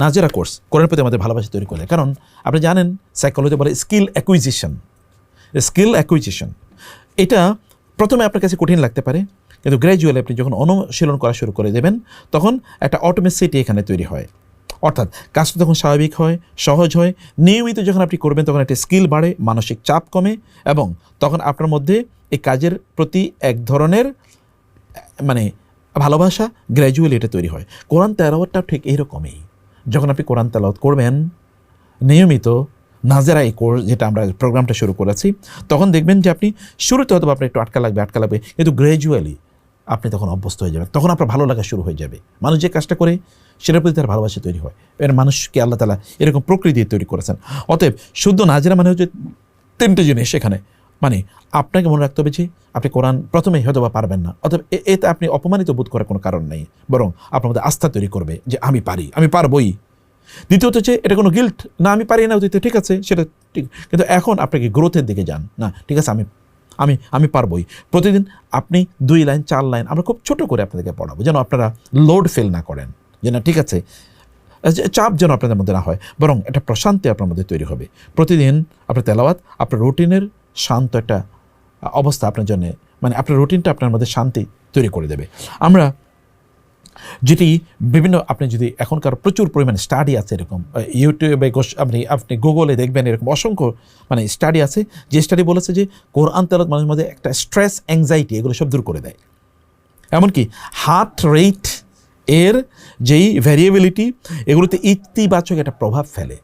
নাজেরা course কোরআনের প্রতি আমাদের ভালোবাসা তৈরি করে। কারণ আপনি জানেন সাইকোলজি বলে স্কিল অ্যাকুইজিশন, এটা প্রথমে আপনার কাছে কঠিন লাগতে পারে, কিন্তু গ্র্যাজুয়ালি আপনি যখন অনুশীলন করা শুরু করে দেবেন তখন একটা অটোমেসিটি এখানে তৈরি হয়, অর্থাৎ কাজটা তখন স্বাভাবিক হয়, সহজ হয়। নিয়মিত যখন আপনি করবেন তখন একটা স্কিল বাড়ে, মানসিক চাপ কমে, এবং তখন আপনার মধ্যে এই কাজের প্রতি এক ধরনের মানে ভালোবাসা গ্র্যাজুয়ালি এটা তৈরি হয়। কোরআন তেলাওয়াতটাও ঠিক এইরকমই। যখন আপনি কোরআন তেলাওয়াত করবেন নিয়মিত, নাজেরা এই কোর্স যেটা আমরা প্রোগ্রামটা শুরু করেছি, তখন দেখবেন যে আপনি শুরুতে হয়তো আপনার একটু আটকা লাগবে, কিন্তু গ্র্যাজুয়ালি আপনি তখন অভ্যস্ত হয়ে যাবেন, তখন আপনার ভালো লাগা শুরু হয়ে যাবে। মানুষ যে কাজটা করে সেটার প্রতি তার ভালোবাসা তৈরি হয়। এর মানুষকে আল্লাহ তাআলা এরকম প্রকৃতি তৈরি করেছেন। অতএব শুদ্ধ নাজেরা মানে হচ্ছে তিনটে জিনিস সেখানে। মানে আপনাকে মনে রাখতে হবে যে আপনি কোরআন প্রথমেই হয়তো বা পারবেন না, অতএব এতে আপনি অপমানিত বোধ করার কোনো কারণ নেই, বরং আপনার মধ্যে আস্থা তৈরি করবে যে আমি পারি, আমি পারবই। দ্বিতীয়ত হচ্ছে এটা কোনো গিল্ট না, আমি পারি না অতীতে, ঠিক আছে সেটা ঠিক, কিন্তু এখন আপনাকে গ্রোথের দিকে যান না, ঠিক আছে আমি পারবই। প্রতিদিন আপনি 2 লাইন 4 লাইন আমরা খুব ছোট করে আপনাদেরকে পড়াবো, যেন আপনারা লোড ফিল না করেন, যেন ঠিক আছে চাপ যেন আপনাদের মধ্যে না হয়, বরং একটা প্রশান্তি আপনার মধ্যে তৈরি হবে। প্রতিদিন আপনার তেলাওয়াত আপনার রুটিনের শান্ত একটা অবস্থা আপনার জন্য, মানে আপনার রুটিনটা আপনার মধ্যে শান্তি তৈরি করে দেবে। আমরা যেটি বিভিন্ন আপনি যদি এখনকার প্রচুর পরিমাণে স্টাডি আছে, এরকম ইউটিউবে আপনি গুগলে দেখবেন এরকম অসংখ্য মানে স্টাডি আছে, যে স্টাডি বলেছে যে কোরআন তেলাওয়াত মানুষের মধ্যে একটা স্ট্রেস, অ্যাংজাইটি এগুলো সব দূর করে দেয়। এমনকি হার্ট রেট এর যেই ভ্যারিয়েবিলিটি এগুলোতে ইতিবাচক একটা প্রভাব ফেলে,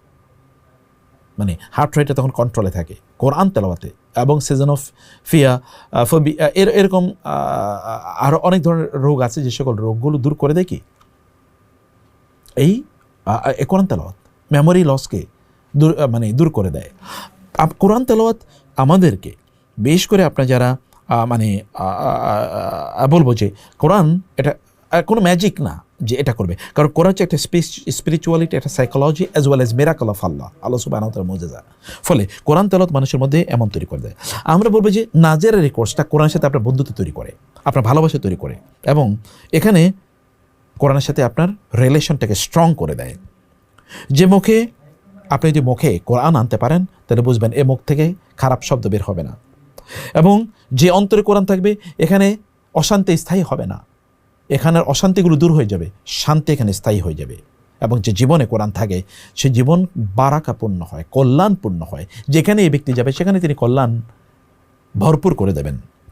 মানে হার্ট রেটটা তখন কন্ট্রোলে থাকে কোরআন তেলাওয়াতে। এবং সিজন অফ ফিয়া এরকম আরও অনেক ধরনের রোগ আছে, যে সকল রোগগুলো দূর করে দেয় কি এই কোরআন তেলাওয়াত। মেমোরি লসকে দূর করে দেয় কোরআন তেলাওয়াত। আমাদেরকে বেশ করে আপনার যারা বলবো যে কোরআন এটা কোনো ম্যাজিক না যে এটা করবে, কারণ কোরআন হচ্ছে একটা স্পিরিচুয়ালিটি, একটা psychology as well as miracle of আল্লাহ সুবহানাহু ওয়া তাআলার মুজিজা। ফলে কোরআন তেলাওয়াত মানুষের মধ্যে এমন তৈরি করে দেয়। আমরা বলবো যে নাজেরার এই কোর্সটা কোরআনের সাথে আপনার বন্ধুত্ব তৈরি করে, আপনার ভালোবাসা তৈরি করে, এবং এখানে কোরআনের সাথে আপনার রিলেশনটাকে স্ট্রং করে দেয়। যে মুখে আপনি যদি মুখে কোরআন আনতে পারেন তাহলে বুঝবেন এ মুখ থেকে খারাপ শব্দ বের হবে না, এবং যে অন্তরে কোরআন থাকবে এখানে অশান্তি স্থায়ী হবে না, এখানের অশান্তিগুলো দূর হয়ে যাবে, শান্তি এখানে স্থায়ী হয়ে যাবে। এবং যে জীবনে কোরআন থাকে সে জীবন বারাকাপূর্ণ হয়, কল্যাণপূর্ণ হয়। যেখানে এই ব্যক্তি যাবে সেখানে তিনি কল্যাণ ভরপুর করে দেবেন।